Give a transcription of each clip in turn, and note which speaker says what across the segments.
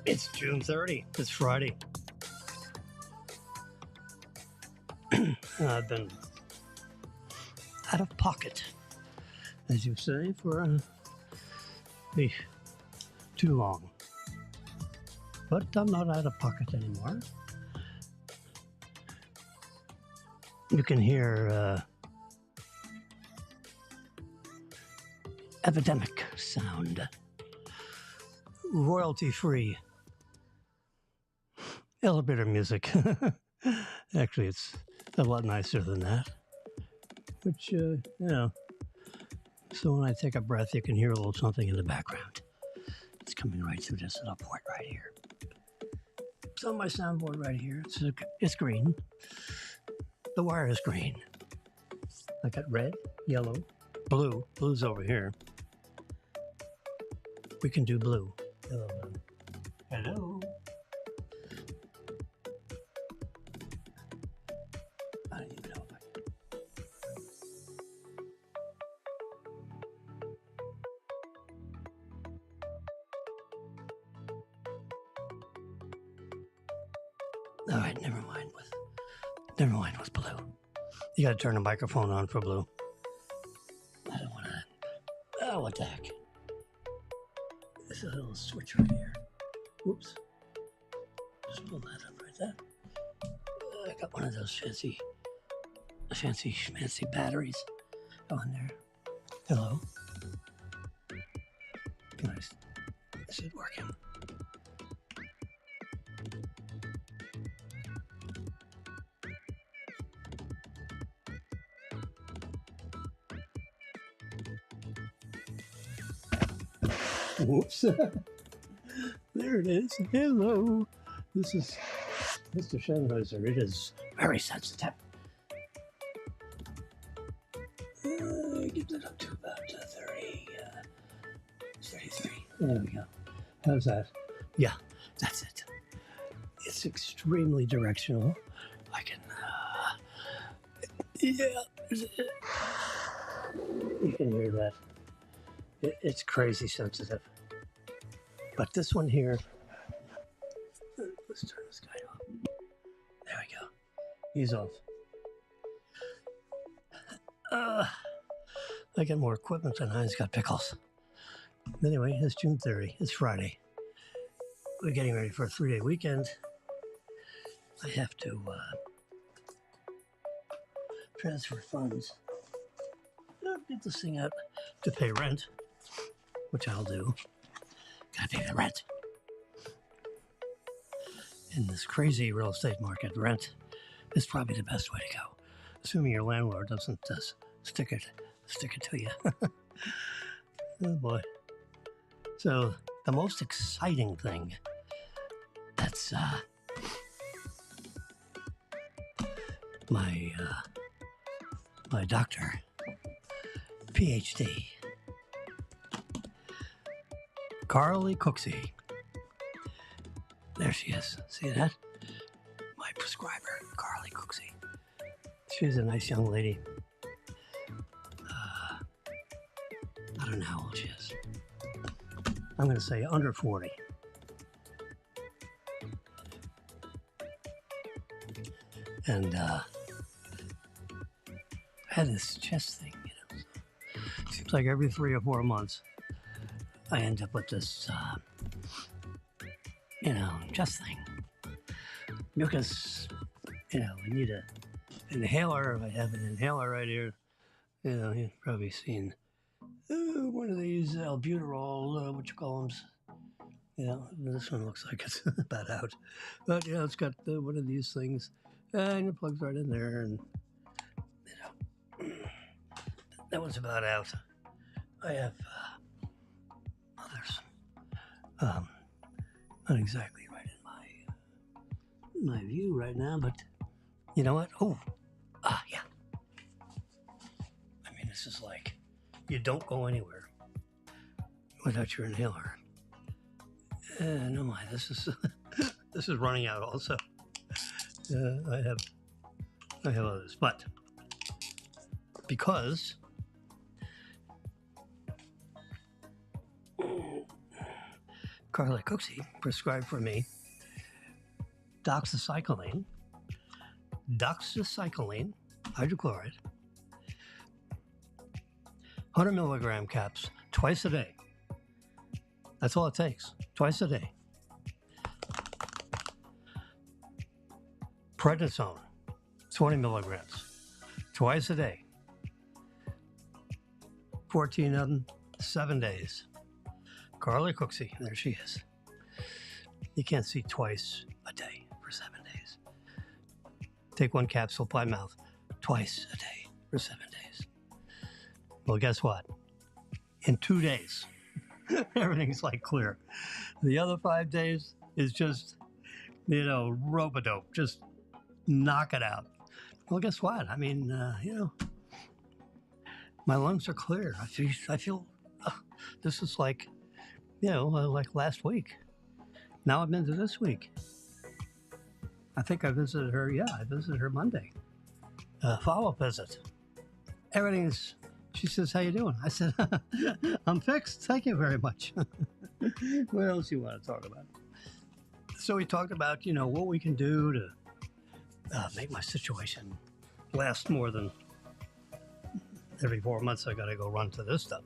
Speaker 1: It's June 30. It's Friday. I've been out of pocket, as you say, for too long. But I'm not out of pocket anymore. You can hear epidemic sound, royalty-free elevator music. Actually, it's a lot nicer than that. Which, so when I take a breath, you can hear a little something in the background. It's coming right through this little port right here. It's on my soundboard right here. It's green. The wire is green. I got red, yellow, blue. Blue's over here. We can do blue. Hello. I don't even know if I can. All right, never mind with blue. You got to turn the microphone on for blue. I don't want to. Oh, what the heck? There's a little switch right here. Whoops. Just pull that up right there. I got one of those fancy batteries on there. Hello. Nice. Is it working? Whoops. There it is. Hello. This is Mr. Sennheiser. It is very sensitive. Get that up to about 33. There we go. How's that? Yeah, that's it. It's extremely directional. I can, yeah. You can hear that. It's crazy sensitive. But this one here, let's turn this guy off. There we go. He's off. I got more equipment than Heinz got pickles. Anyway, it's June 30. It's Friday. We're getting ready for a 3-day weekend. I have to transfer funds. Get this thing out to pay rent, which I'll do. Gotta pay the rent. In this crazy real estate market, rent is probably the best way to go. Assuming your landlord doesn't stick it to you. Oh boy. So the most exciting thing that's my doctor, PhD, Carly Cooksey. There she is. See that? My prescriber, Carly Cooksey. She's a nice young lady. I don't know how old she is. I'm going to say under 40. And I had this chest thing, Seems like every 3 or 4 months, I end up with this, chest thing. Because, I need an inhaler. I have an inhaler right here. You've probably seen one of these albuterol, what you call them. This one looks like it's about out. But, it's got one of these things. And it plugs right in there. And, that one's about out. I have others. Not exactly right in my view right now, but you know what? Yeah. I mean, this is like, you don't go anywhere without your inhaler. No mind, this is this is running out also. I have others, but because Carla Cooksey prescribed for me doxycycline, hydrochloride, 100 milligram caps twice a day. That's all it takes, twice a day. Prednisone, 20 milligrams, twice a day. 14 of them, 7 days. Carla Cooksey, there she is. You can't see twice a day for 7 days. Take one capsule by mouth twice a day for 7 days. Well, guess what? In 2 days, everything's like clear. The other 5 days is just, rope-a-dope. Just knock it out. Well, guess what? I mean, my lungs are clear. I feel this is like, like last week. Now I'm into this week. I think I visited her. Yeah, I visited her Monday. Follow-up visit. She says, how you doing? I said, I'm fixed. Thank you very much. What else you want to talk about? So we talked about, what we can do to make my situation last more than every 4 months. I got to go run to this stuff.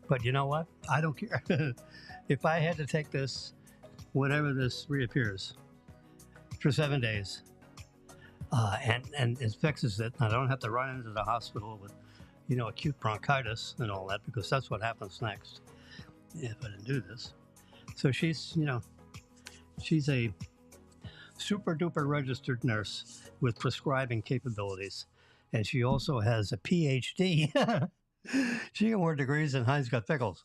Speaker 1: But you know what? I don't care. If I had to take this, whenever this reappears, for 7 days, and it fixes it, I don't have to run into the hospital with, acute bronchitis and all that, because that's what happens next if I didn't do this. So she's a super duper registered nurse with prescribing capabilities. And she also has a PhD. She got more degrees than Heinz got pickles.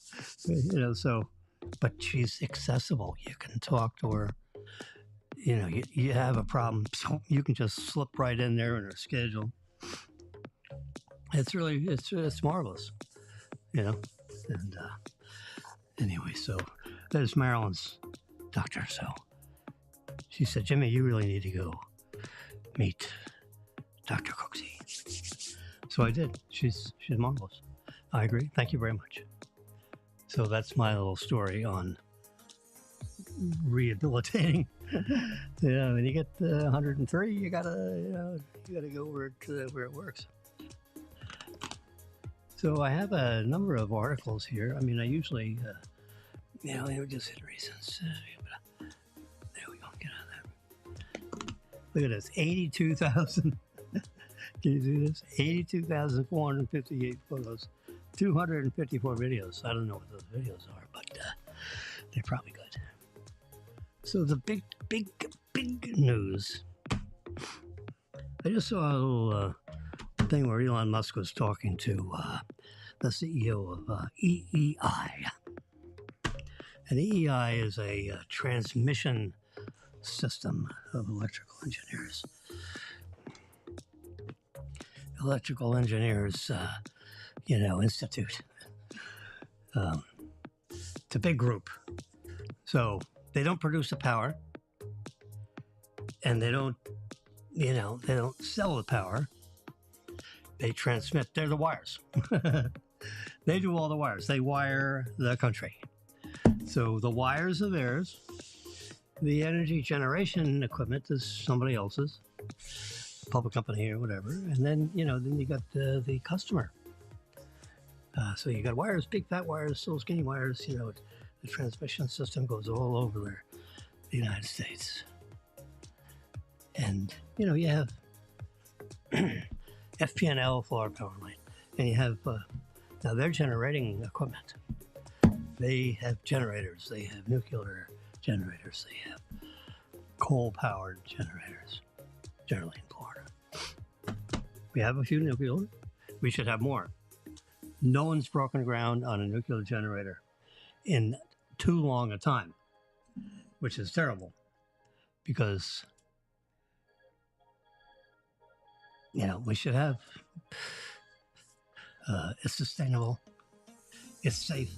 Speaker 1: But she's accessible. You can talk to her. You have a problem, you can just slip right in there in her schedule. It's marvelous, And anyway, so there's Marilyn's doctor. So she said, Jimmy, you really need to go meet Dr. Cooksey. So I did. She's marvelous. I agree. Thank you very much. So that's my little story on rehabilitating. When you get 103, you gotta go where it works. So I have a number of articles here. I mean, I usually, they would just hit reasons. There we go. Get out of there. Look at this, 82,000. Can you see this? 82,458 photos, 254 videos. I don't know what those videos are, but they're probably good. So the big news. I just saw a little thing where Elon Musk was talking to the CEO of EEI. And EEI is a transmission system of electrical engineers. Electrical Engineers, Institute. It's a big group. So they don't produce the power, and they don't sell the power. They transmit. They're the wires. They do all the wires. They wire the country. So the wires are theirs. The energy generation equipment is somebody else's, public company or whatever. And then, then you got the customer. So you got wires, big fat wires, little skinny wires. The transmission system goes all over the United States. And, you have FPNL, Florida Power Line, and you have, now they're generating equipment. They have generators, they have nuclear generators, they have coal-powered generators, generally in Florida. We have a few nuclear, we should have more. No one's broken ground on a nuclear generator in too long a time, which is terrible, because we should have, it's sustainable, it's safe.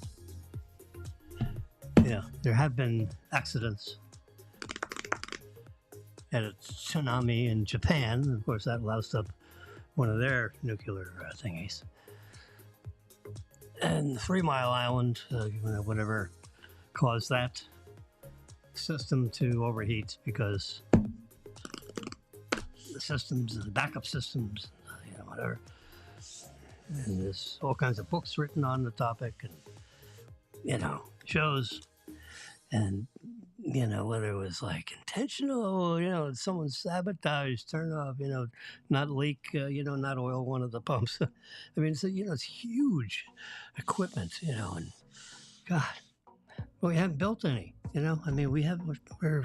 Speaker 1: There have been accidents. Had a tsunami in Japan. Of course, that loused up one of their nuclear thingies. And 3 Mile Island, whatever caused that, system to overheat because the systems, the backup systems, whatever. And there's all kinds of books written on the topic, and shows, and whether it was like intentional, someone sabotaged, turn off, not leak, not oil one of the pumps. I mean, it's huge equipment, and God, well, we haven't built any. I mean, we're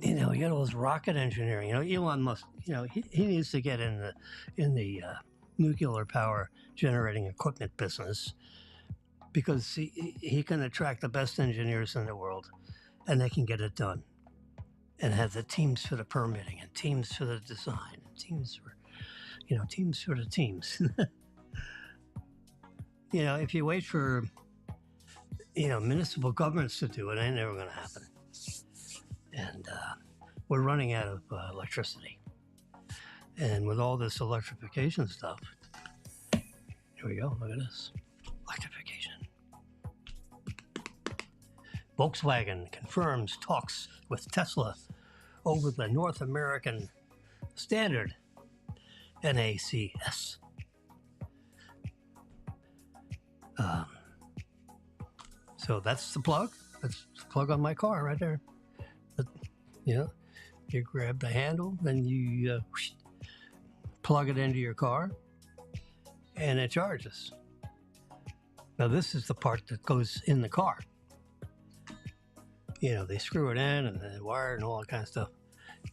Speaker 1: we got all this rocket engineering. Elon Musk, he needs to get in the nuclear power generating equipment business because he can attract the best engineers in the world, and they can get it done, and have the teams for the permitting, and teams for the design, and teams for the teams. If you wait for municipal governments to do it, ain't never going to happen. And we're running out of electricity. And with all this electrification stuff, here we go, look at this. Electrification. Volkswagen confirms talks with Tesla over the North American standard, NACS. So that's the plug. That's the plug on my car right there. But, you grab the handle, then you plug it into your car, and it charges. Now, this is the part that goes in the car. They screw it in and the wire and all that kind of stuff.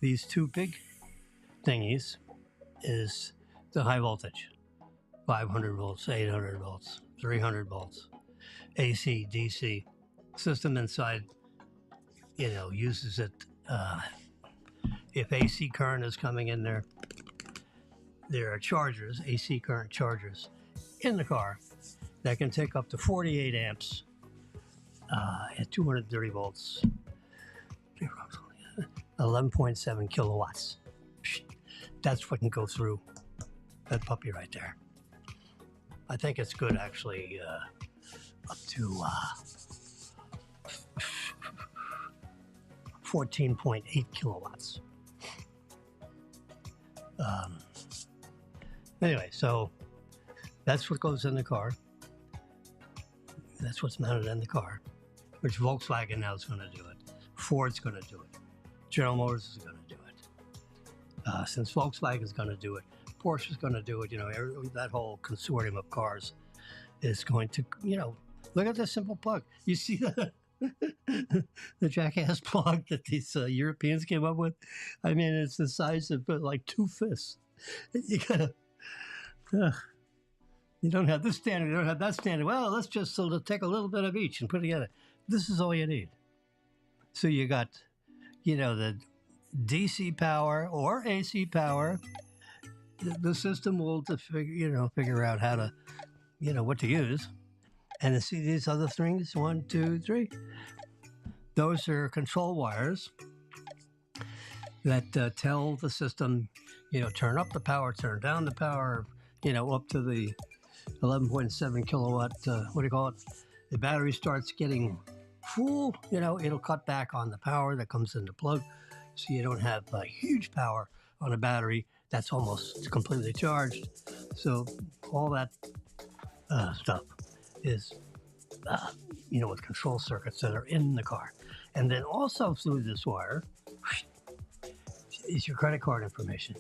Speaker 1: These two big thingies is the high voltage, 500 volts, 800 volts, 300 volts, AC, DC system inside, uses it. If AC current is coming in there, there are chargers, AC current chargers in the car that can take up to 48 amps at 230 volts, 11.7 kilowatts. That's what can go through that puppy right there. I think it's good actually up to 14.8 kilowatts. Anyway, so that's what goes in the car. That's what's mounted in the car, which Volkswagen now is going to do it. Ford's going to do it. General Motors is going to do it. Since Volkswagen is going to do it, Porsche is going to do it. That whole consortium of cars is going to, look at this simple plug. You see the jackass plug that these Europeans came up with? I mean, it's the size of like 2 fists. You gotta, you don't have this standard, you don't have that standard. Well, let's just sort of take a little bit of each and put it together. This is all you need. So you got, the DC power or AC power. The system will figure out how to, what to use. And to see these other things, 1, 2, 3. Those are control wires that tell the system, turn up the power, turn down the power, up to the 11.7 kilowatt, The battery starts getting full, it'll cut back on the power that comes in the plug. So you don't have huge power on a battery that's almost completely charged. So all that stuff is, with control circuits that are in the car. And then also through this wire is your credit card information,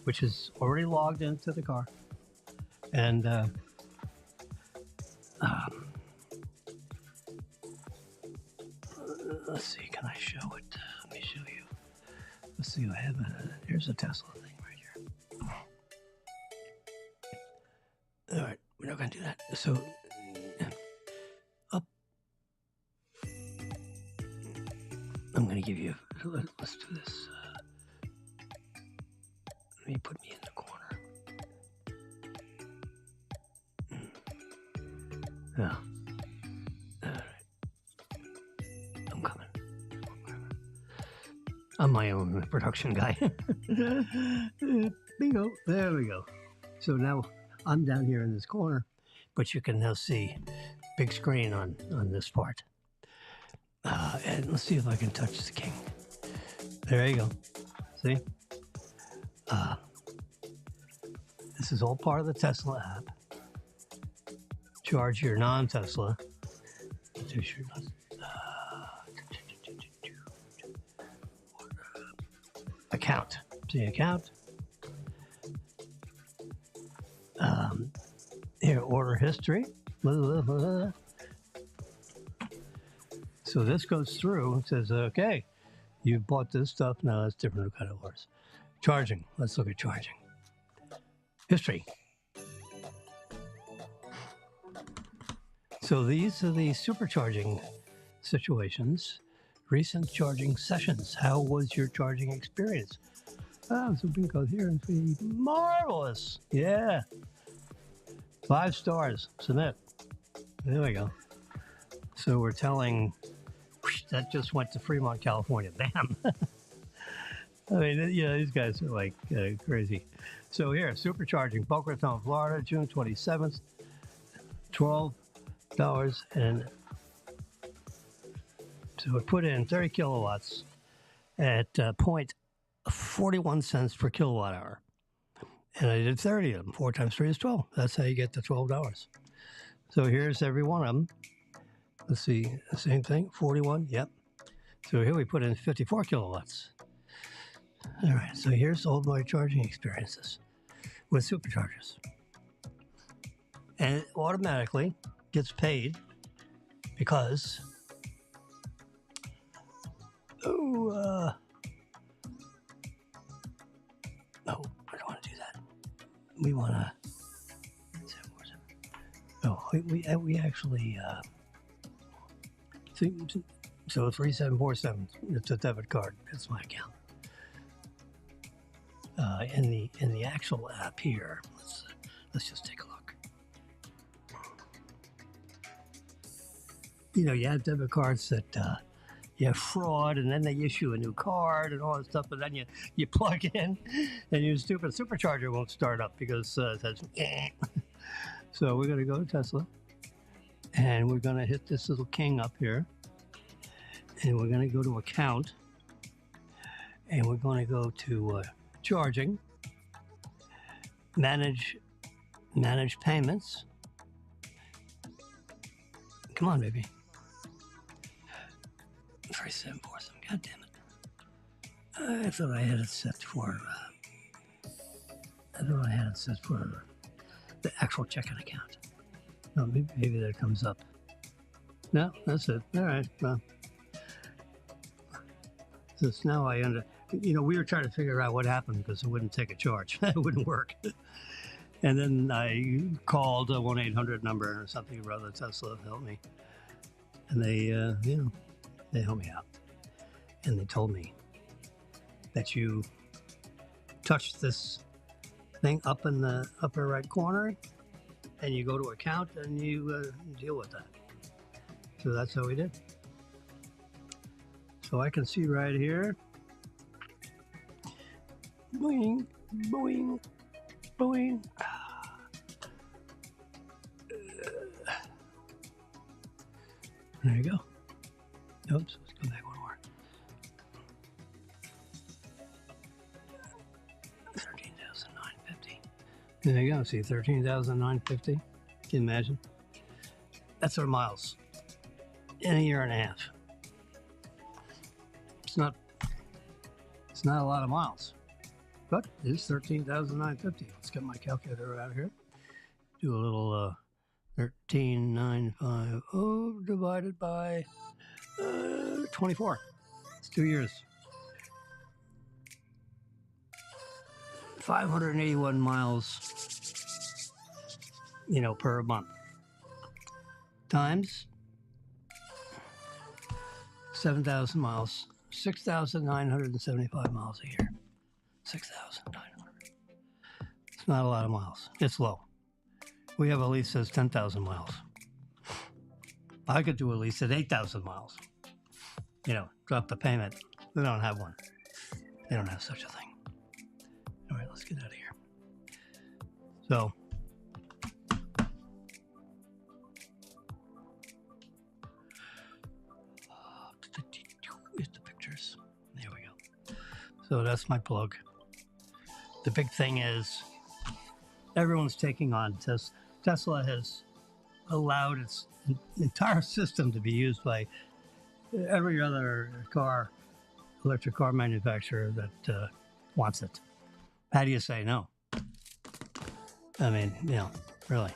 Speaker 1: which is already logged into the car. And let's see, can I show it? Let me show you. Let's see, I have here's a Tesla thing right here. All right, we're not going to do that. So, up. I'm going to give you, let's do this. Let me put me in the corner. Yeah. All right. I'm coming. I'm my own production guy. Bingo. There we go. So now I'm down here in this corner, but you can now see big screen on this part. And let's see if I can touch the king. There you go. See? This is all part of the Tesla app. Charge your non-Tesla. Account. See account. Here, order history. So this goes through and says, okay, you bought this stuff. Now that's different kind of orders. Charging. Let's look at charging. History. So these are the supercharging situations. Recent charging sessions. How was your charging experience? So we can go here and see. Marvelous. Yeah. 5 stars. Submit. There we go. So we're telling, that just went to Fremont, California. Bam. I mean, these guys are like crazy. So here, supercharging, Boca Raton, Florida, June 27th, $12. And so it put in 30 kilowatts at 0.41 cents per kilowatt hour. And I did 30 of them. 4 times 3 is 12. That's how you get the $12. So here's every one of them. Let's see, the same thing, 41, yep. So here we put in 54 kilowatts. All right, so here's all my charging experiences with superchargers. And it automatically gets paid because, no, I don't want to do that. We want to, we actually, so 3747, it's a debit card. That's my account. In the actual app here, let's just take a look. You know, you have debit cards that you have fraud, and then they issue a new card and all that stuff, but then you plug in, and your stupid supercharger won't start up because it says, eh. So we're going to go to Tesla, and we're going to hit this little king up here, and we're going to go to account, and we're going to go to charging, manage payments. Come on, baby. 3747. God damn it! I thought I had it set for. The actual checking account. No, maybe that comes up. No, that's it. All right. Well, so now I we were trying to figure out what happened because it wouldn't take a charge. It wouldn't work. And then I called a 1-800 number or something or other. Tesla helped me. And they helped me out. And they told me that you touch this thing up in the upper right corner and you go to account and you deal with that. So that's how we did. So I can see right here. Boing, boing, boing. There you go. Oops, let's go back one more. 13,950. There you go. See, 13,950. Can you imagine? That's our miles in a year and a half. It's not a lot of miles, but it's 13,950. Let's get my calculator out here. Do a little 13,950 divided by 24. It's 2 years. 581 miles, per month. Times 7,000 miles, 6,975 miles a year. 6,900. It's not a lot of miles. It's low. We have a lease that says 10,000 miles. I could do a lease at 8,000 miles. Drop the payment. They don't have one. They don't have such a thing. All right, let's get out of here. So, So that's my plug. The big thing is everyone's taking on Tesla. Tesla has allowed its entire system to be used by every other electric car manufacturer that wants it. How do you say no? I mean, really.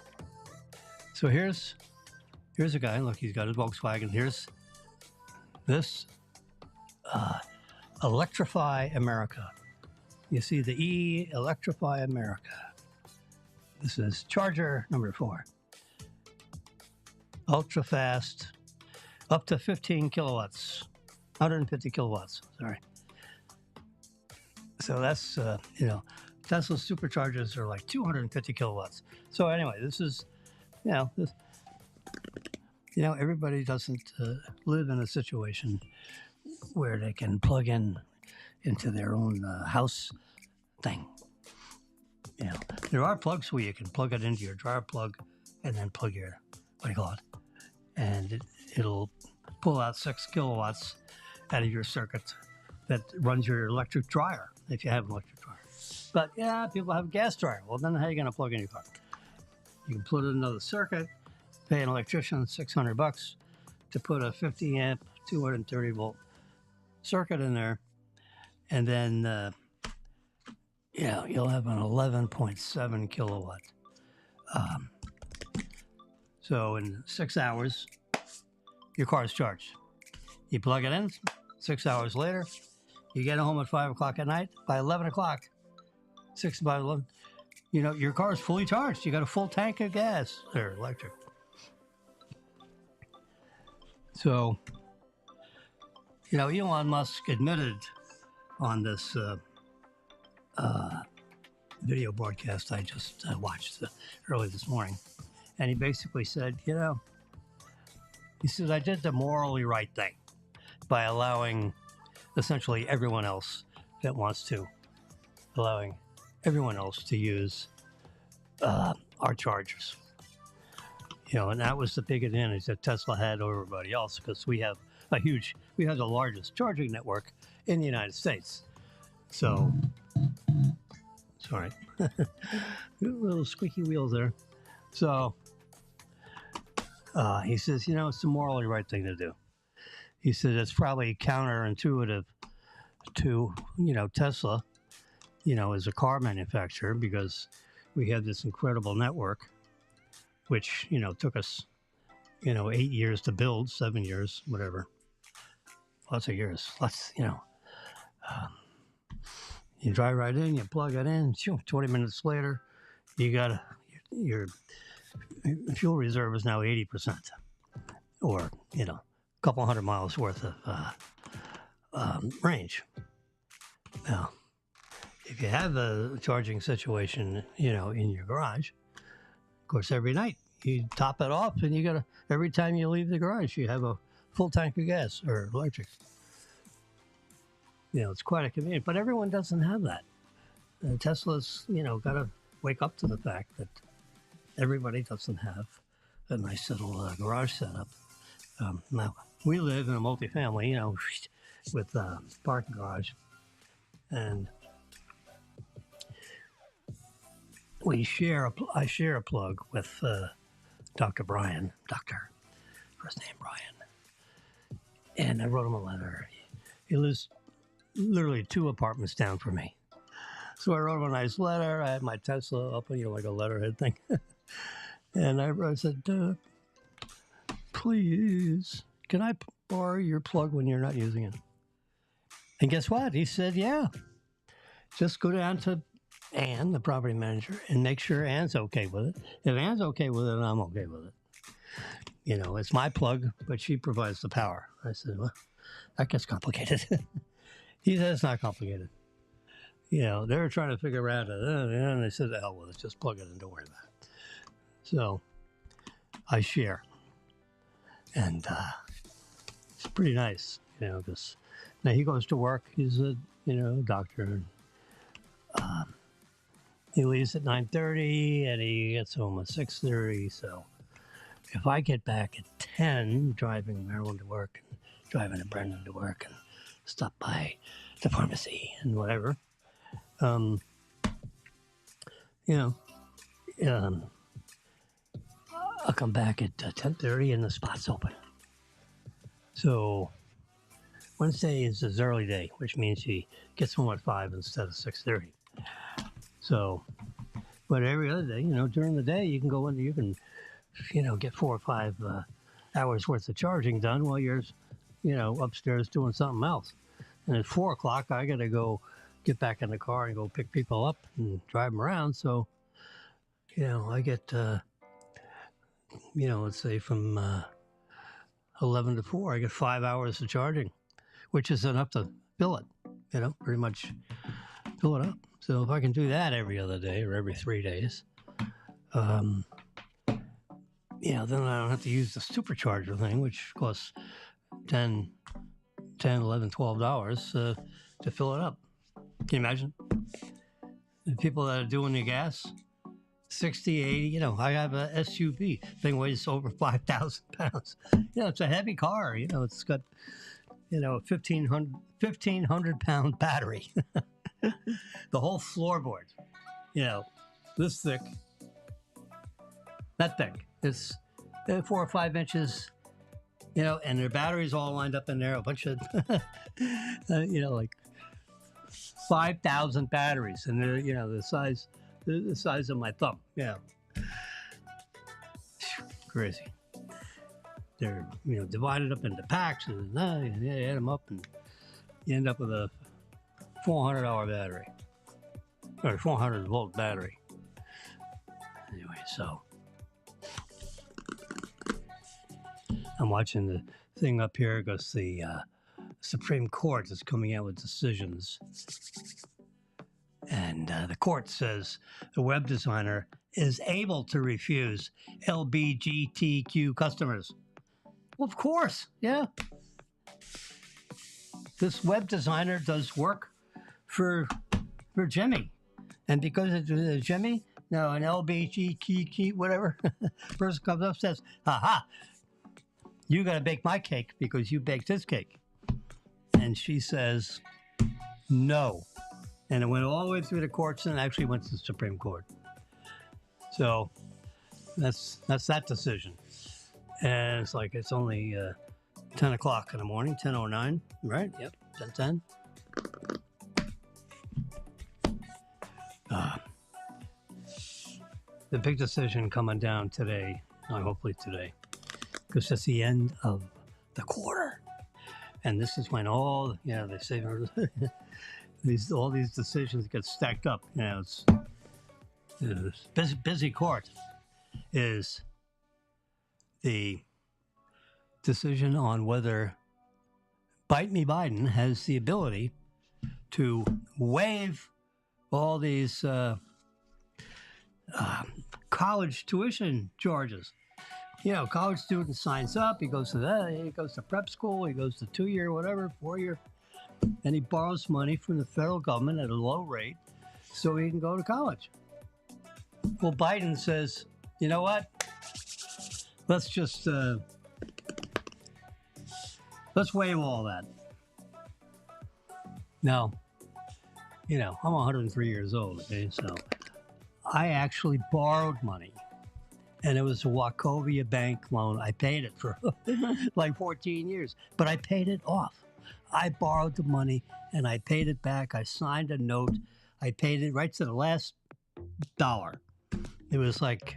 Speaker 1: So here's a guy. Look, he's got his Volkswagen. Here's this Electrify America. You see the E, Electrify America. This is Charger number 4. Ultra fast, up to 15 kilowatts, 150 kilowatts, sorry. So that's, Tesla superchargers are like 250 kilowatts. So anyway, this is, everybody doesn't live in a situation where they can plug into their own house thing. There are plugs where you can plug it into your dryer plug and then plug your, what do you call it? And it'll pull out 6 kilowatts out of your circuit that runs your electric dryer, if you have an electric dryer. But people have a gas dryer. Well, then how are you going to plug in your car? You can put it in another circuit, pay an electrician $600 to put a 50 amp, 230 volt circuit in there, and then you'll have an 11.7 kilowatt. So in 6 hours, your car is charged. You plug it in, 6 hours later, you get home at 5 o'clock at night. By 11 o'clock, 6 by 11, your car is fully charged. You got a full tank of gas or electric. So, Elon Musk admitted on this video broadcast I just watched early this morning. And he basically said, he said, I did the morally right thing by allowing essentially everyone else that wants to, allowing everyone else to use our chargers. And that was the big advantage that Tesla had over everybody else, because we have the largest charging network in the United States. So, sorry, little squeaky wheels there. So, he says, it's the morally right thing to do. He said it's probably counterintuitive to, Tesla, as a car manufacturer, because we have this incredible network, which, took us, 8 years to build, 7 years, whatever. Lots of years. You drive right in, you plug it in, 20 minutes later, you got your fuel reserve is now 80%, or, a couple hundred miles worth of range. Now, if you have a charging situation, in your garage, of course, every night you top it off, and every time you leave the garage, you have a full tank of gas or electric. It's quite a convenience, but everyone doesn't have that. Tesla's, got to wake up to the fact that everybody doesn't have a nice little garage setup. Now, we live in a multifamily, with a parking garage, and I share a plug with Dr. Brian, first name Brian, and I wrote him a letter. He lives literally 2 apartments down from me. So I wrote him a nice letter. I had my Tesla up, like a letterhead thing. And I said, please, can I borrow your plug when you're not using it? And guess what? He said, yeah. Just go down to Ann, the property manager, and make sure Ann's okay with it. If Ann's okay with it, I'm okay with it. It's my plug, but she provides the power. I said, well, that gets complicated. He said, it's not complicated. They were trying to figure out it, and they said, the hell with it, just plug it in, don't worry about it. So I share. And it's pretty nice, because now he goes to work. He's a, doctor. And, he leaves at 9:30, and he gets home at 6:30. So if I get back at 10, driving Marilyn to work, and driving to Brendan to work, and stop by the pharmacy and whatever. Um, you know, um, I'll come back at 10:30 and the spot's open. So Wednesday is his early day, which means he gets home at 5 instead of 6:30. So, but every other day, during the day, you can go in, you can, get 4 or 5 hours worth of charging done while you're, upstairs doing something else. And at 4 o'clock, I got to go get back in the car and go pick people up and drive them around. So, I get, let's say from 11 to 4, I get 5 hours of charging, which is enough to fill it, pretty much fill it up. So if I can do that every other day or every 3 days, then I don't have to use the supercharger thing, which costs $10, $11, $12 to fill it up. Can you imagine? The people that are doing the gas, 60, 80, I have a SUV. Thing weighs over 5,000 pounds. It's a heavy car. It's got, a 1,500 pound battery. The whole floorboard, this thick, that thick. It's 4 or 5 inches, and their batteries all lined up in there. A bunch of, like 5,000 batteries, and they're, the size of my thumb. Crazy. They're, divided up into packs, and you add them up, and you end up with a $400 battery, or 400 volt battery. Anyway, so I'm watching the thing up here because the Supreme Court is coming out with decisions. And the court says the web designer is able to refuse LGBTQ customers. Well, of course, yeah. This web designer does work for Jimmy. And because it's Jimmy, an LGBTQ, whatever, person comes up and says, "Aha, you got to bake my cake because you baked his cake." And she says, no. And it went all the way through the courts and actually went to the Supreme Court. So that's that decision. And it's only 10 o'clock in the morning, 10:09, right? Yep, 10:10. The big decision coming down today, hopefully today, because it's the end of the quarter. And this is when they say all these decisions get stacked up. It's busy court is the decision on whether Bite Me Biden has the ability to waive all these college tuition charges. College student signs up, he goes to prep school, he goes to 2-year, whatever, 4-year, and he borrows money from the federal government at a low rate so he can go to college. Well, Biden says, you know what? Let's just, let's waive all that. Now, I'm 103 years old, okay? So I actually borrowed money, and it was a Wachovia Bank loan. I paid it for like 14 years, but I paid it off. I borrowed the money, and I paid it back. I signed a note. I paid it right to the last dollar. It was like,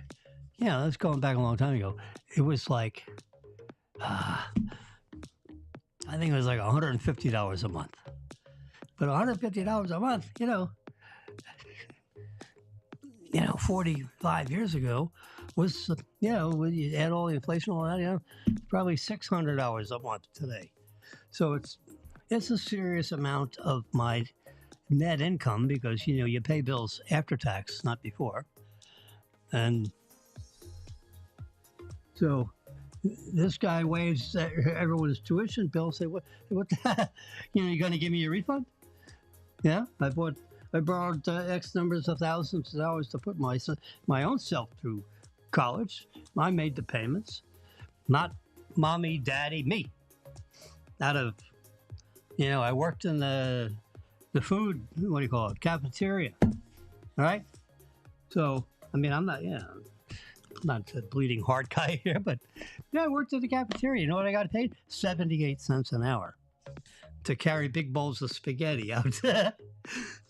Speaker 1: that's going back a long time ago. It was like, I think it was like $150 a month. But $150 a month, 45 years ago was, when you add all the inflation, all that, probably $600 a month today. So it's a serious amount of my net income because, you pay bills after tax, not before. And so this guy waives everyone's tuition bill. Say, what the, you going to give me a refund? Yeah, I borrowed X numbers of thousands of dollars to put my own self through college. I made the payments, not mommy, daddy, me. Out of, I worked in the the food, what do you call it, cafeteria. All right. So, I mean, I'm not, not a bleeding heart guy here, but yeah, I worked at the cafeteria. You know what I got paid? 78 cents an hour to carry big bowls of spaghetti out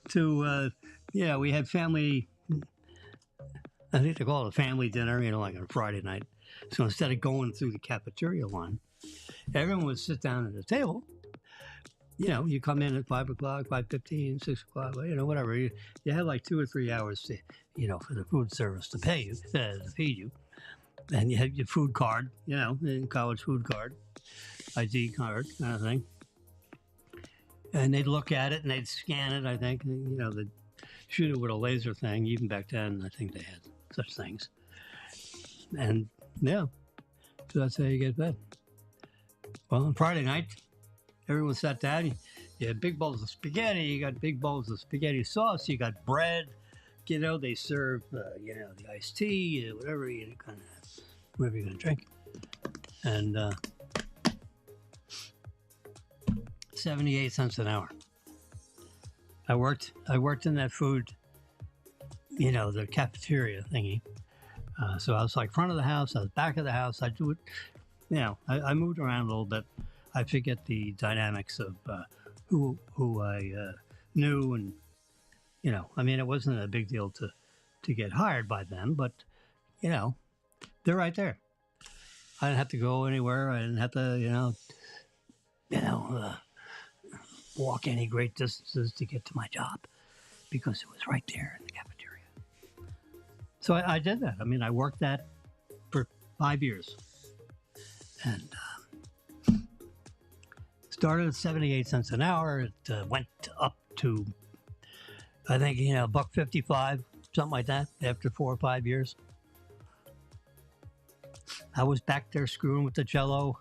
Speaker 1: to, we had family, I think they call it a family dinner, like on a Friday night. So instead of going through the cafeteria line, everyone would sit down at the table. You come in at 5 o'clock, 5:15, 6 o'clock, whatever. You have like 2 or 3 hours to, for the food service to pay you, to feed you. And you have your food card, college food card, ID card kind of thing. And they'd look at it and they'd scan it, I think. They'd shoot it with a laser thing. Even back then, I think they had such things. And, so that's how you get fed. Well, on Friday night, everyone sat down. You had big bowls of spaghetti. You got big bowls of spaghetti sauce. You got bread. They serve, the iced tea, whatever you're going to drink. And 78 cents an hour. I worked in that food, the cafeteria thingy. So I was like front of the house. I was back of the house. I do it. I moved around a little bit. I forget the dynamics of who I knew, and it wasn't a big deal to get hired by them, but they're right there. I didn't have to go anywhere. I didn't have to walk any great distances to get to my job because it was right there in the cafeteria. So I did that. I worked that for 5 years, and started at 78 cents an hour. It went up to, I think, $1.55, something like that, after 4 or 5 years. I was back there screwing with the Jell-O.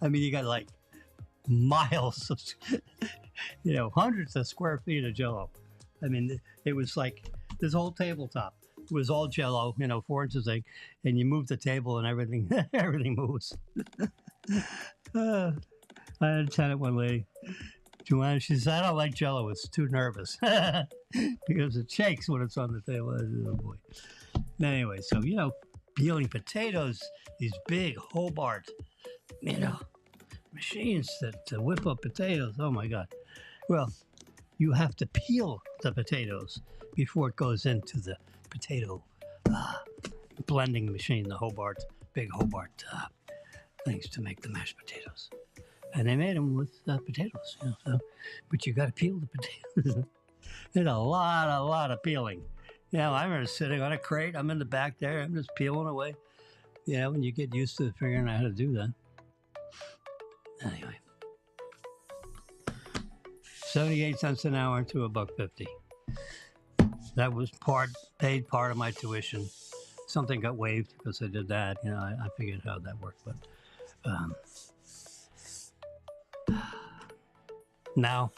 Speaker 1: You got like miles of, hundreds of square feet of Jell-O. It was like this whole tabletop. It was all Jell-O, 4 inches thick, and you move the table and everything, everything moves. I had a tenant one lady, Joanna, she said, I don't like Jell-O, it's too nervous. Because it shakes when it's on the table. I said, oh boy. Anyway, so, peeling potatoes, these big Hobart, machines that whip up potatoes. Oh my God. Well, you have to peel the potatoes before it goes into the potato blending machine, the big Hobart things to make the mashed potatoes. And they made them with potatoes, but you got to peel the potatoes. There's a lot of peeling. I remember sitting on a crate. I'm in the back there. I'm just peeling away. When you get used to figuring out how to do that. Anyway, 78 cents an hour to $1.50. That was paid part of my tuition. Something got waived because I did that. I figured how that worked, but. Now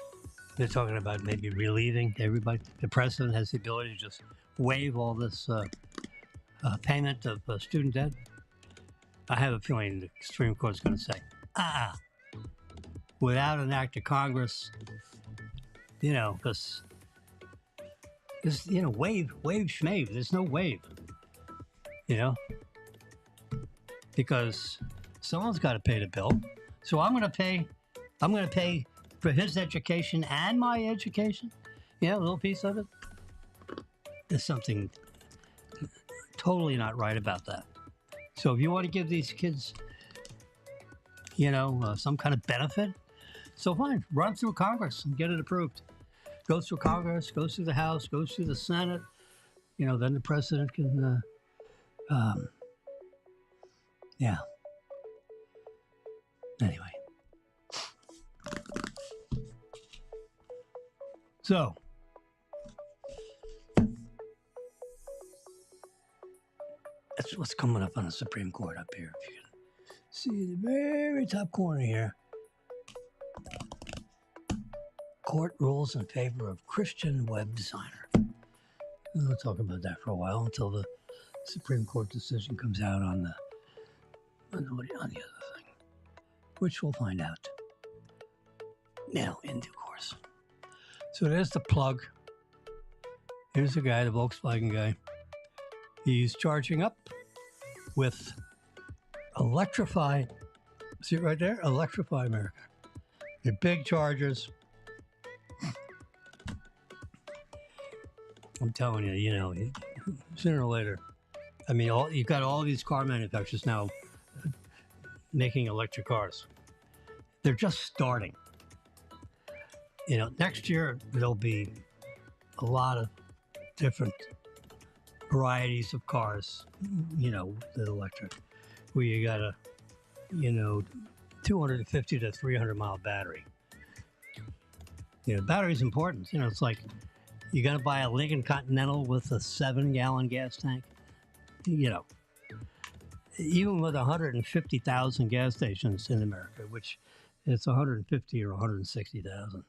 Speaker 1: they're talking about maybe relieving everybody. The president has the ability to just waive all this payment of student debt. I have a feeling the Supreme Court is going to say, without an act of Congress, because this, waive schmave. There's no waive, because someone's got to pay the bill. So I'm going to pay for his education and my education. A little piece of it. There's something totally not right about that. So if you want to give these kids, some kind of benefit, so fine, run through Congress and get it approved. Goes through Congress, goes through the House, goes through the Senate. Then the president can, Anyway. So, that's what's coming up on the Supreme Court up here. If you can see in the very top corner here. Court rules in favor of Christian web designer. We'll talk about that for a while until the Supreme Court decision comes out on the other thing, which we'll find out now in due course. So there's the plug. Here's the guy, the Volkswagen guy. He's charging up with Electrify. See it right there? Electrify America. They're big chargers. I'm telling you, sooner or later. I mean, you've got all these car manufacturers now making electric cars. They're just starting. Next year there'll be a lot of different varieties of cars, the electric, where you got a, 250 to 300 mile battery. Battery's important. It's like you got to buy a Lincoln Continental with a 7-gallon gas tank. Even with 150,000 gas stations in America, which it's 150 or 160,000.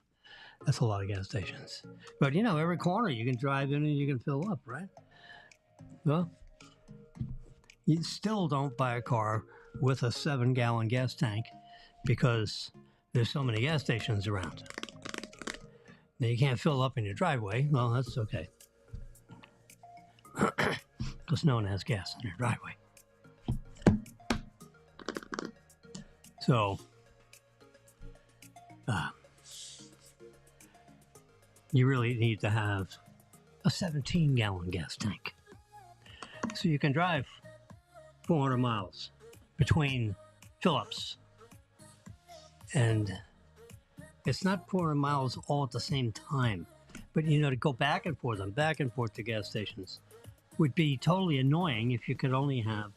Speaker 1: That's a lot of gas stations. But, every corner you can drive in and you can fill up, right? Well, you still don't buy a car with a 7-gallon gas tank because there's so many gas stations around. Now, you can't fill up in your driveway. Well, that's okay. Because no one has gas in their driveway. So, you really need to have a 17-gallon gas tank. So you can drive 400 miles between fill-ups. And it's not 400 miles all at the same time. But, to go back and forth to gas stations would be totally annoying if you could only have,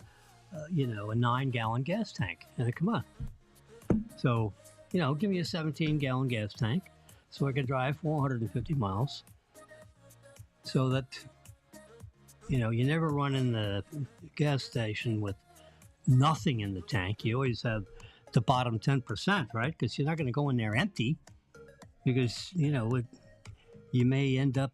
Speaker 1: a 9-gallon gas tank. And come on. So, give me a 17-gallon gas tank so I can drive 450 miles so that, you never run in the gas station with nothing in the tank. You always have the bottom 10%, right? Because you're not going to go in there empty because, you may end up,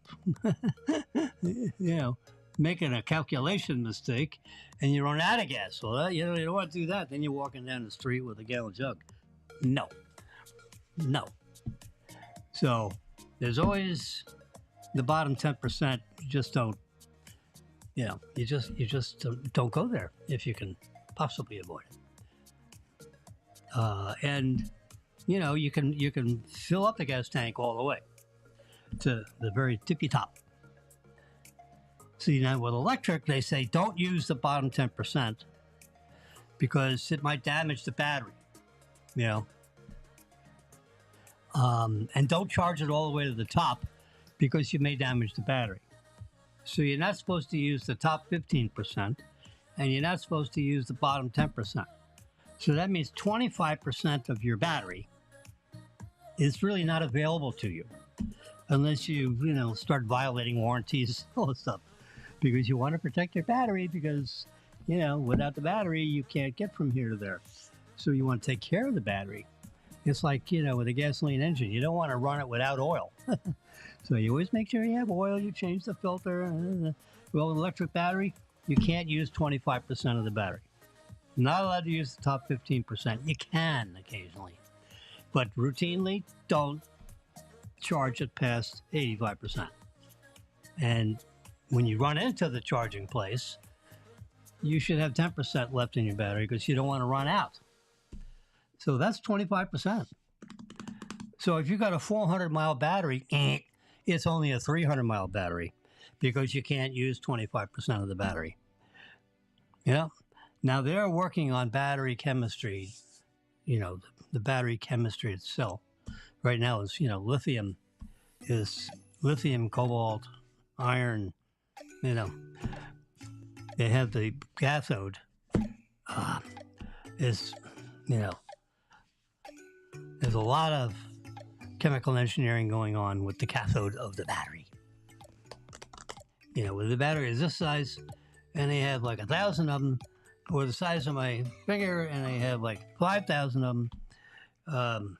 Speaker 1: making a calculation mistake and you run out of gas. Well, you don't want to do that. Then you're walking down the street with a gallon jug. No. So there's always the bottom 10%. You just don't, you just don't go there if you can possibly avoid it. And you can fill up the gas tank all the way to the very tippy top. See, now with electric, they say don't use the bottom 10% because it might damage the battery, and don't charge it all the way to the top because you may damage the battery. So you're not supposed to use the top 15% and you're not supposed to use the bottom 10%. So that means 25% of your battery is really not available to you unless you, start violating warranties, all this stuff. Because you want to protect your battery because, without the battery, you can't get from here to there. So you want to take care of the battery. It's like, with a gasoline engine, you don't want to run it without oil. So you always make sure you have oil, you change the filter. Well, with electric battery, you can't use 25% of the battery. Not allowed to use the top 15%. You can occasionally. But routinely, don't charge it past 85%. And when you run into the charging place, you should have 10% left in your battery because you don't want to run out. So that's 25%. So if you've got a 400-mile battery, it's only a 300-mile battery because you can't use 25% of the battery. Now they're working on battery chemistry, the battery chemistry itself. Right now is, lithium, cobalt, iron. They have the cathode there's a lot of chemical engineering going on with the cathode of the battery. With the battery is this size and they have like 1,000 of them, or the size of my finger and they have like 5,000 of them.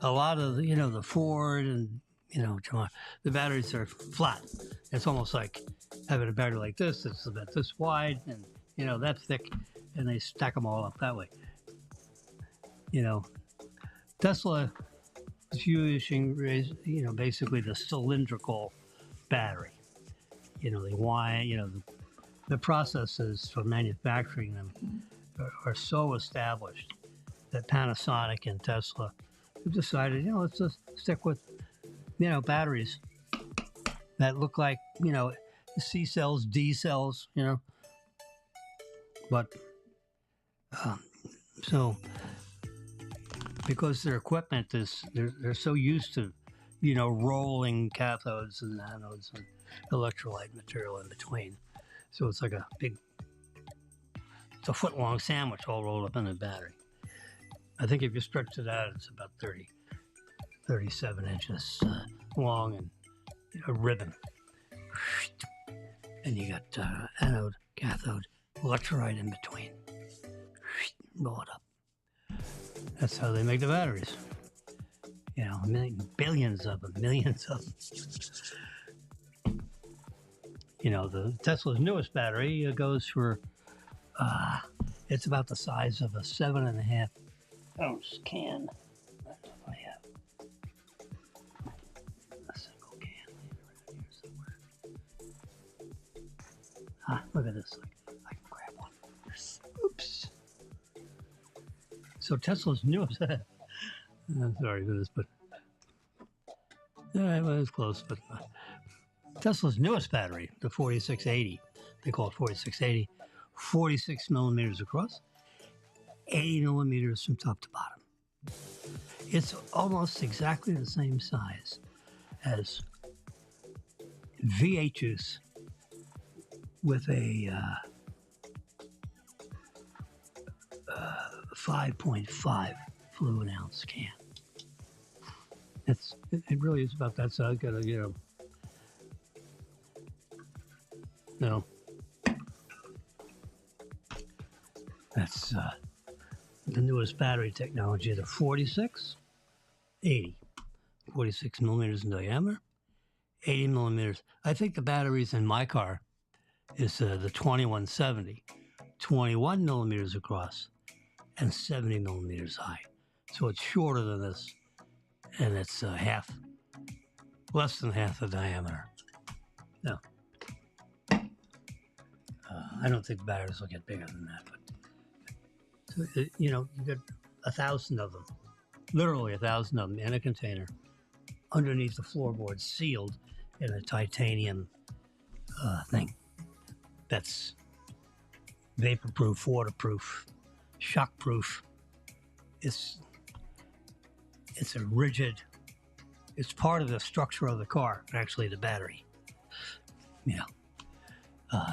Speaker 1: A lot of the Ford and the batteries are flat. It's almost like having a battery like this. It's about this wide and that thick, and they stack them all up that way. Tesla It's using, basically the cylindrical battery. The processes for manufacturing them are so established that Panasonic and Tesla have decided, let's just stick with, batteries that look like, C cells, D cells, But, so, because their equipment is, they're so used to, rolling cathodes and anodes and electrolyte material in between. So it's like it's a foot-long sandwich all rolled up in a battery. I think if you stretch it out, it's about 37 inches long and a ribbon. And you got anode, cathode, electrolyte in between. Roll it up. That's how they make the batteries. Billions of them, millions of them. The Tesla's newest battery goes for, it's about the size of a 7.5 ounce can. I don't know if I have a single can around here somewhere. Look at this. I can grab one. Oops. So Tesla's newest, I'm sorry for this, but, it was close, but Tesla's newest battery, the 4680, they call it 4680, 46 millimeters across, 80 millimeters from top to bottom. It's almost exactly the same size as V8 juice with a 5.5 fluid ounce can. It really is about that size. No. That's the newest battery technology, the 4680. 46 millimeters in diameter, 80 millimeters. I think the batteries in my car is the 2170, 21 millimeters across and 70 millimeters high. So it's shorter than this, and it's less than half the diameter. No. I don't think the batteries will get bigger than that, but you get 1,000 of them, literally 1,000 of them in a container underneath the floorboard, sealed in a titanium thing that's vapor-proof, waterproof, shock-proof. It's a rigid. It's part of the structure of the car, actually, the battery.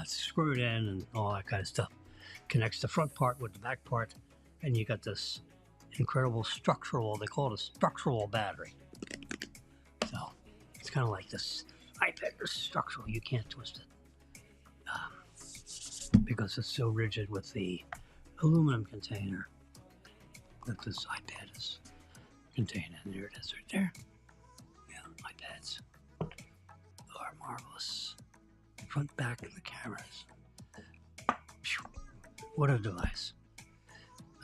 Speaker 1: It's screwed in and all that kind of stuff. Connects the front part with the back part, and you got this incredible structural, they call it a structural battery. So it's kind of like this iPad is structural, you can't twist it. Because it's so rigid with the aluminum container that this iPad is contained in. There it is right there. iPads are marvelous. Front, back, and the cameras. What a device.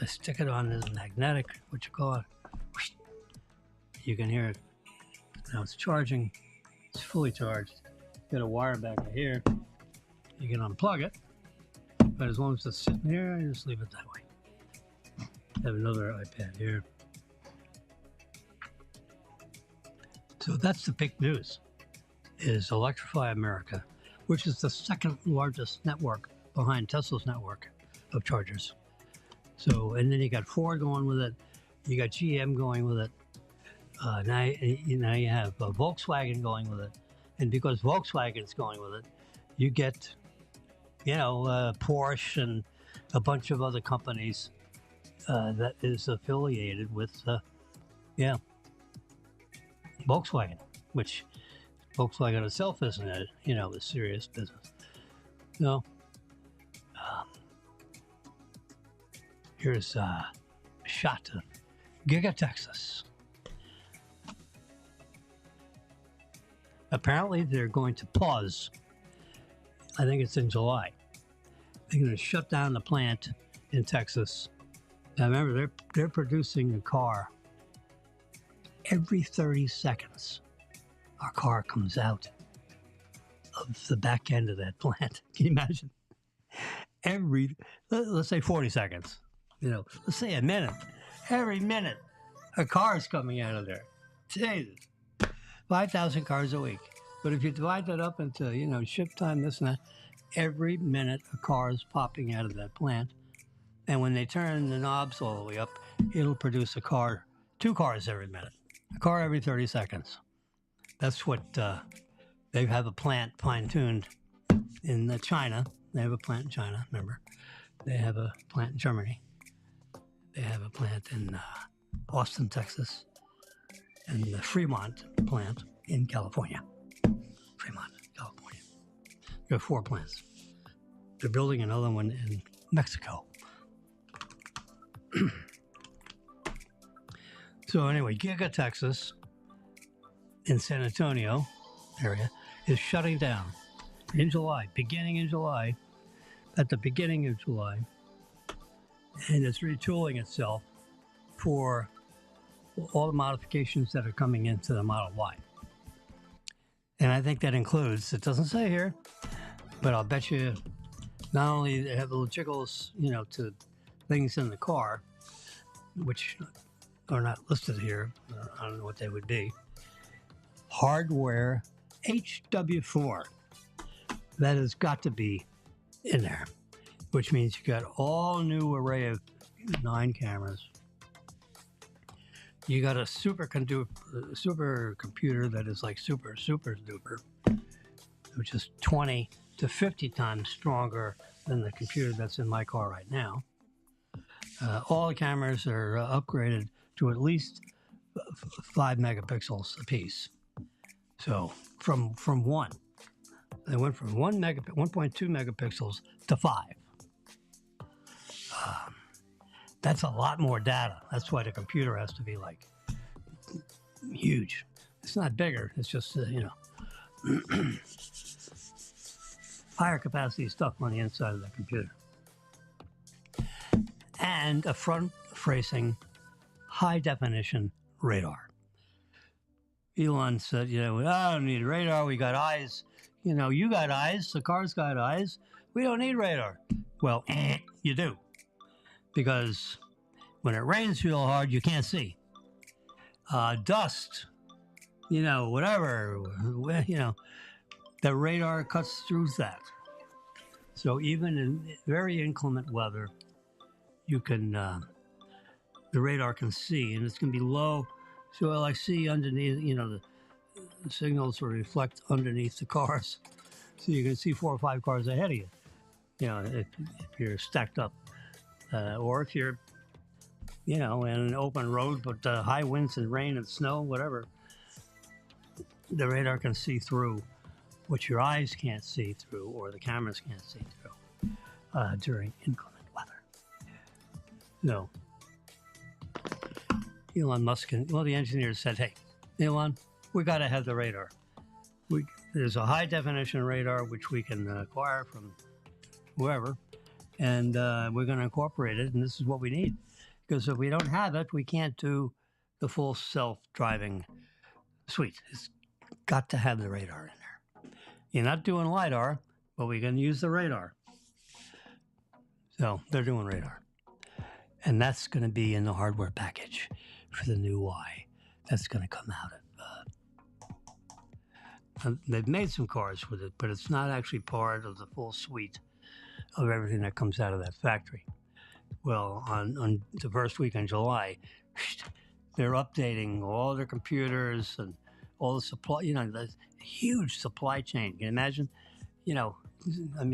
Speaker 1: I stick it on this magnetic, what you call it. You can hear it. Now it's charging. It's fully charged. Got a wire back here. You can unplug it. But as long as it's sitting here, I just leave it that way. I have another iPad here. So that's the big news, is Electrify America, which is the second largest network behind Tesla's network of chargers. So, and then you got Ford going with it, you got GM going with it. Now you have Volkswagen going with it, and because Volkswagen's going with it, you get, Porsche and a bunch of other companies that is affiliated with, Volkswagen, which Volkswagen itself isn't a serious business. No. Here's a shot of Giga Texas. Apparently, they're going to pause. I think it's in July. They're going to shut down the plant in Texas. Now, remember, they're producing a car Every 30 seconds, our car comes out of the back end of that plant. Can you imagine? Let's say 40 seconds, let's say a minute. Every minute, a car is coming out of there. Jesus, 5,000 cars a week. But if you divide that up into, ship time, this and that, every minute a car is popping out of that plant. And when they turn the knobs all the way up, it'll produce two cars every minute, a car every 30 seconds. That's what they have a plant fine-tuned in China. They have a plant in China, remember? They have a plant in Germany. They have a plant in Austin, Texas, and the Fremont plant in California. Fremont, California. There are 4 plants. They're building another one in Mexico. So anyway, Giga Texas in San Antonio area is shutting down in July, beginning in July, at the beginning of July, and it's retooling itself for all the modifications that are coming into the Model Y. And I think that includes, it doesn't say here, but I'll bet you not only they have little jiggles, to things in the car, which are not listed here, I don't know what they would be, hardware HW4. That has got to be in there, which means you got all new array of 9 cameras. You got a supercomputer that is like super duper, which is 20 to 50 times stronger than the computer that's in my car right now. All the cameras are upgraded to at least 5 megapixels apiece. So from 1, they went from 1.2 megapixels to 5. That's a lot more data. That's why the computer has to be like huge. It's not bigger. It's just higher capacity stuff on the inside of the computer. And a front-facing high-definition radar. Elon said, I don't need radar. We got eyes. You got eyes. The car's got eyes. We don't need radar. Well, you do. Because when it rains real hard, you can't see. Dust, whatever, the radar cuts through that. So even in very inclement weather, you can, the radar can see, and it's going to be low. So I see underneath, the signals will reflect underneath the cars. So you can see 4 or 5 cars ahead of you, if you're stacked up. Or if you're, in an open road, but high winds and rain and snow, whatever, the radar can see through what your eyes can't see through or the cameras can't see through during inclement weather. No. Elon Musk the engineers said, hey, Elon, we got to have the radar. There's a high definition radar which we can acquire from whoever, and we're going to incorporate it, and this is what we need. Because if we don't have it, we can't do the full self-driving suite. It's got to have the radar in there. You're not doing LiDAR, but we can use the radar. So they're doing radar. And that's going to be in the hardware package for the new Y. That's going to come out of they've made some cars with it, but it's not actually part of the full suite of everything that comes out of that factory. Well, on the first week in July, they're updating all their computers and all the supply, the huge supply chain. Can you imagine?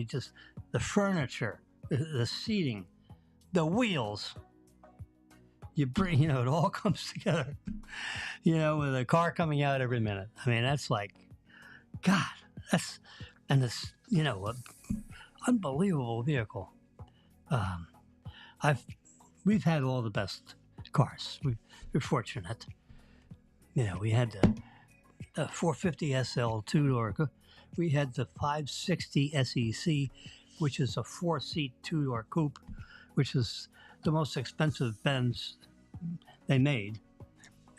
Speaker 1: Just the furniture, the seating, the wheels. You bring, it all comes together, with a car coming out every minute. That's like, God, and this, an unbelievable vehicle. We've had all the best cars. We're fortunate. We had the 450 SL 2-door. We had the 560 SEC, which is a 4-seat 2-door coupe, which is the most expensive Benz they made.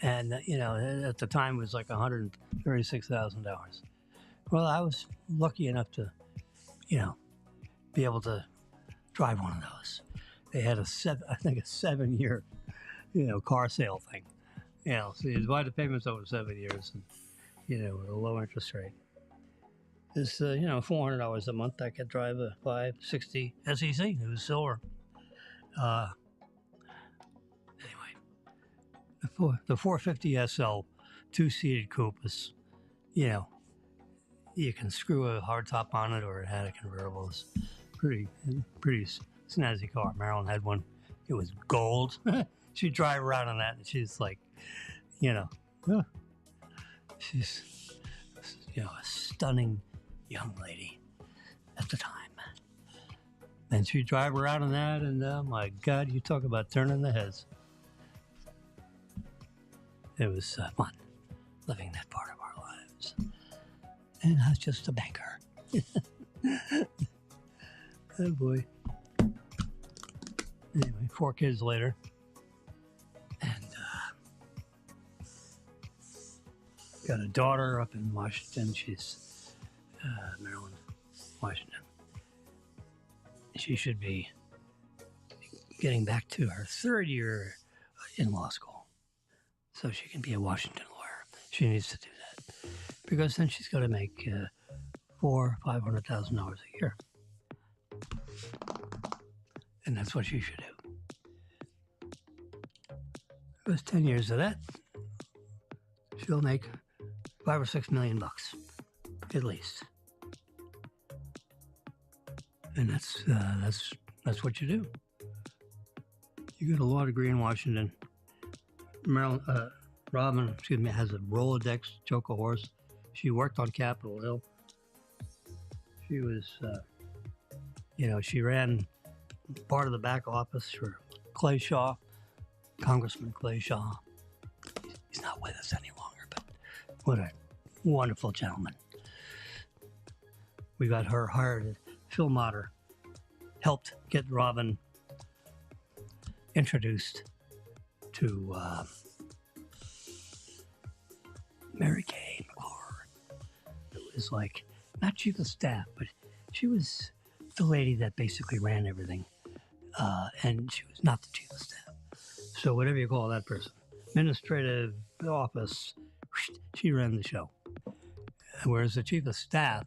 Speaker 1: And at the time it was like $136,000. Well, I was lucky enough to, you know, be able to drive one of those. They had a 7-year, car sale thing. So you divide the payments over 7 years, and with a low interest rate. It's $400 a month. I could drive a 560 SEC. It was silver. Anyway, the 450 SL 2-seated coupe is, you can screw a hardtop on it, or it had a convertible. It's pretty snazzy car. Marilyn had one. It was gold. She'd drive around on that, and she's like, she's a stunning young lady at the time. And she'd drive around on that, and my God, you talk about turning the heads. It was fun living that part of our lives. And I was just a banker. Oh boy. Anyway, 4 kids later. And got a daughter up in Washington. She's Maryland, Washington. She should be getting back to her 3rd year in law school, so she can be a Washington lawyer. She needs to do that, because then she's got to make $400,000 or $500,000 a year, and that's what she should do. It was 10 years of that. She'll make $5 or $6 million at least. And that's what you do. You get a law degree in Washington. Robin, has a Rolodex, choke a horse. She worked on Capitol Hill. She was, she ran part of the back office for Clay Shaw, Congressman Clay Shaw. He's not with us any longer, but what a wonderful gentleman. We got her hired. Phil Motter helped get Robin introduced to Mary Kay McClure, who was like, not chief of staff, but she was the lady that basically ran everything. And she was not the chief of staff. So whatever you call that person, administrative office, she ran the show. Whereas the chief of staff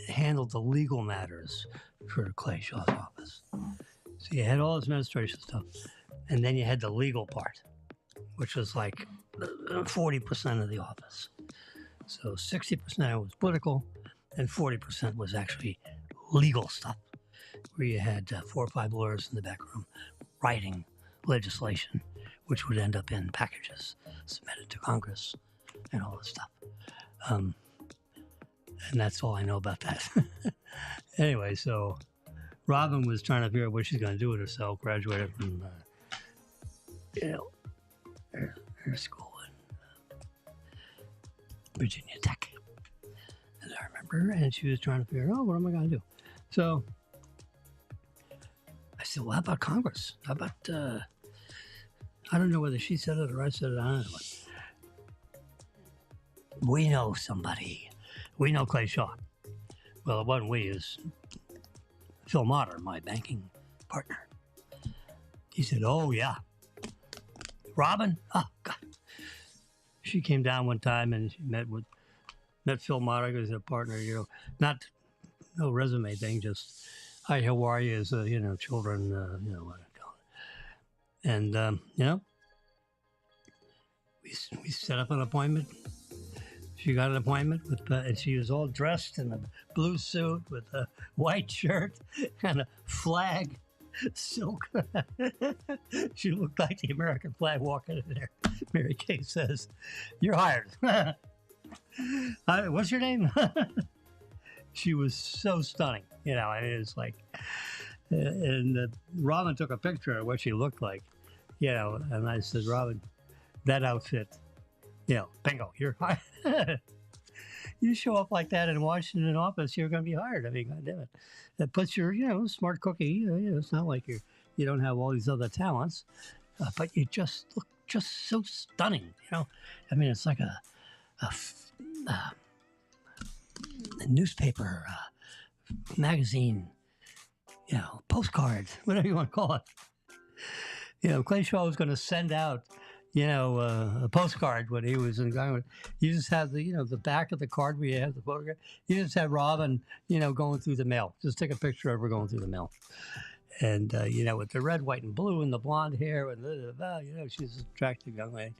Speaker 1: handled the legal matters for Clay Shaw's office. So you had all this administration stuff, and then you had the legal part, which was like 40% of the office. So 60% was political, and 40% was actually legal stuff, where you had 4 or 5 lawyers in the back room writing legislation, which would end up in packages submitted to Congress and all this stuff. And that's all I know about that. Anyway, so Robin was trying to figure out what she's going to do with herself. Graduated from, her school in Virginia Tech, as I remember. And she was trying to figure out, what am I going to do? So I said, well, how about Congress? How about, I don't know whether she said it or I said it. I don't know. We know somebody. We know Clay Shaw. Well, it wasn't we, is Phil Motter, my banking partner. He said, oh, yeah. Robin? Oh, God. She came down one time and she met Phil Motter as a partner, not no resume thing, just, hi, how are you, as, children, what I call it. And, we set up an appointment. She got an appointment with, and she was all dressed in a blue suit with a white shirt and a flag, silk. She looked like the American flag walking in there. Mary Kay says, "You're hired." What's your name? She was so stunning. It was like, and Robin took a picture of what she looked like, and I said, Robin, that outfit, bingo, you're hired. You show up like that in Washington office, you're going to be hired. I mean, goddamn it. That puts your, smart cookie. It's not like you don't have all these other talents, but you just look just so stunning. I mean, it's like a newspaper, magazine, postcard, whatever you want to call it. Clay Shaw was going to send out, a postcard when he was in Guyana. You just have the back of the card where you have the photograph. You just have Robin, going through the mail. Just take a picture of her going through the mail. And, with the red, white, and blue and the blonde hair and she's an attractive young lady.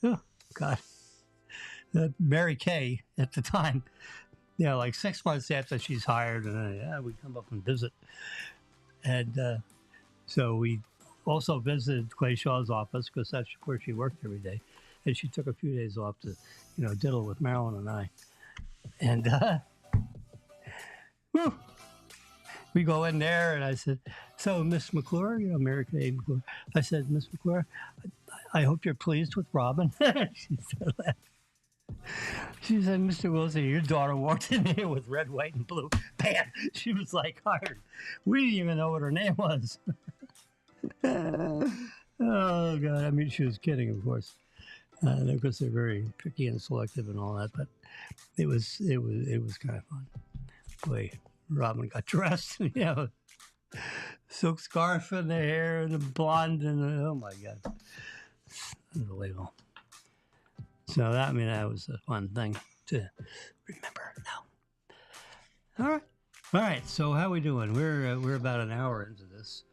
Speaker 1: Oh, God. Mary Kay at the time, like 6 months after she's hired, and we come up and visit. And so we also visited Clay Shaw's office because that's where she worked every day. And she took a few days off to, diddle with Marilyn and I. And we go in there, and I said, "So, Miss McClure, Mary Kay McClure." I said, "Miss McClure, I hope you're pleased with Robin." She said, She said, "Mr. Wilson, your daughter walked in here with red, white, and blue. Bam!" She was like hired. We didn't even know what her name was. Oh, God. I mean, she was kidding, of course. Because they're very picky and selective and all that. But it was kind of fun. Boy, Robin got dressed, silk scarf in the hair and the blonde and oh my God, unbelievable. So that was a fun thing to remember now. All right. So how we doing? We're about an hour into this.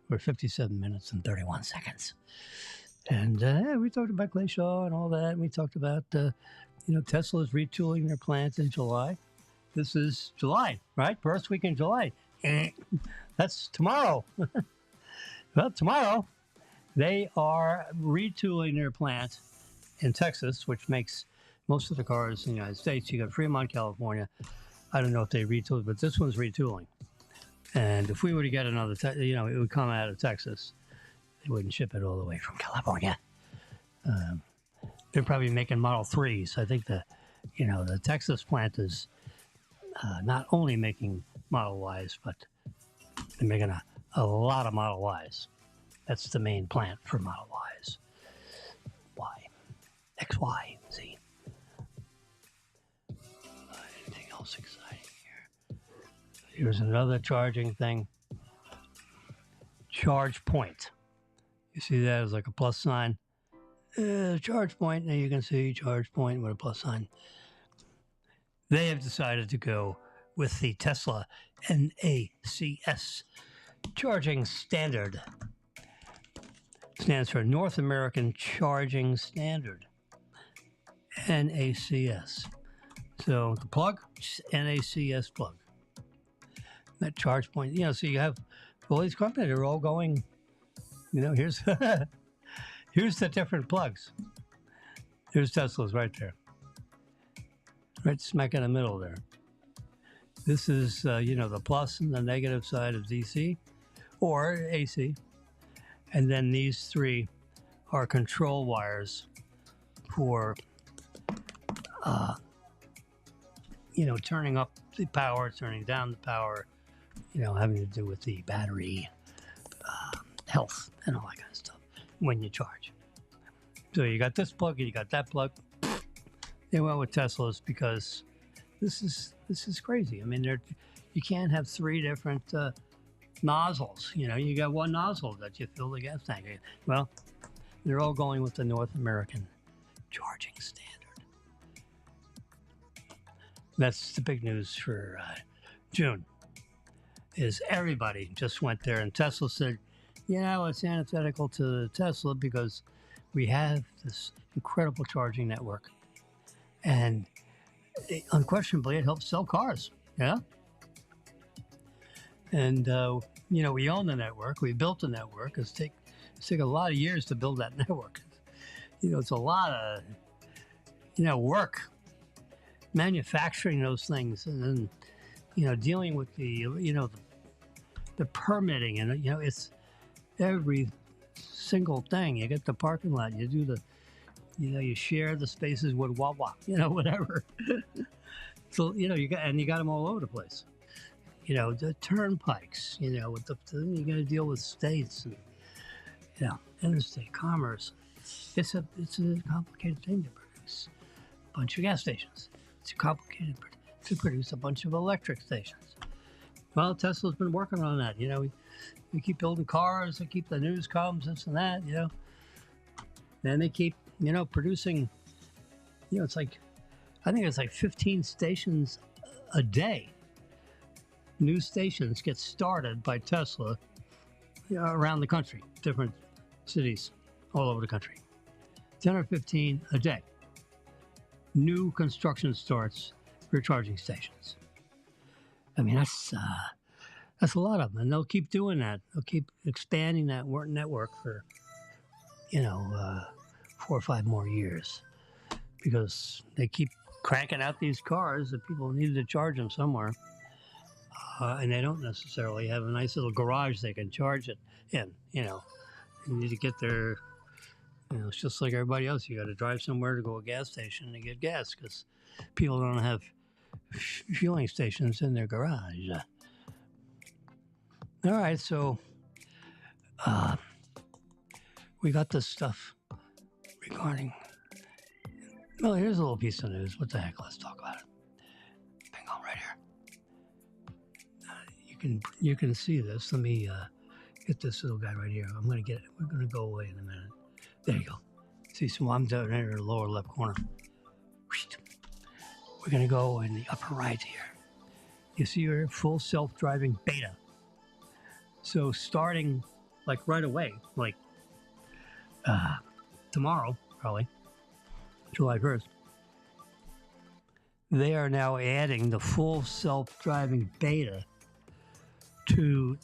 Speaker 1: We're 57 minutes and 31 seconds, and we talked about Clay Shaw and all that. And we talked about Tesla's retooling their plants in July. This is July, right? First week in July. That's tomorrow. Well, tomorrow they are retooling their plant in Texas, which makes most of the cars in the United States. You got Fremont, California. I don't know if they retooled, but this one's retooling. And if we were to get another, it would come out of Texas. They wouldn't ship it all the way from California. They're probably making Model 3s. I think the Texas plant is not only making Model Ys, but they're making a lot of Model Ys. That's the main plant for Model Ys. Y. X, Y, Z. Anything else exciting here? Here's another charging thing. Charge point. You see that as like a plus sign? Charge point. Now you can see charge point with a plus sign. They have decided to go with the Tesla NACS charging standard. Stands for North American Charging Standard. NACS. So the plug, NACS plug. That charge point, so you have all these companies are all going, here's here's the different plugs. Here's Tesla's right there. Right smack in the middle there. This is, the plus and the negative side of DC or AC. And then these three are control wires for, turning up the power, turning down the power, having to do with the battery health and all that kind of stuff when you charge. So you got this plug and you got that plug. They went with Teslas because this is crazy. I mean, you can't have three different nozzles. You got one nozzle that you fill the gas tank. Well, they're all going with the North American charging standard. That's the big news for June. Is everybody just went there, and Tesla said, it's antithetical to Tesla because we have this incredible charging network. And unquestionably, it helps sell cars. Yeah. And, we own the network. We built the network. It's take a lot of years to build that network. It's a lot of, work manufacturing those things and then, dealing with the permitting and, it's every single thing. You get the parking lot, you do the, you share the spaces with Wawa, whatever. So, you got them all over the place. The turnpikes, with you got to deal with states and, interstate commerce, It's a complicated thing to produce a bunch of gas stations. It's complicated to produce a bunch of electric stations. Well, Tesla's been working on that. We keep building cars. They keep the news comes, this and that. Then they keep producing. It's like, I think it's like 15 stations a day. New stations get started by Tesla around the country, different cities all over the country. 10 or 15 a day. New construction starts for charging stations. I mean, that's a lot of them, and they'll keep doing that. They'll keep expanding that network for 4 or 5 more years, because they keep cranking out these cars that people need to charge them somewhere, and they don't necessarily have a nice little garage they can charge it in. You need to get there. It's just like everybody else. You got to drive somewhere to go to a gas station to get gas, because people don't have fueling stations in their garage. All right, so we got this stuff regarding. Well, here's a little piece of news. What the heck? Let's talk about it. Hang on, right here. You can see this. Let me get this little guy right here. I'm gonna get it. We're gonna go away in a minute. There you go. See, so I'm down there in the lower left corner. We're gonna go in the upper right here. You see your full self-driving beta. So starting like right away, like tomorrow, probably, July 1st, they are now adding the full self-driving beta to,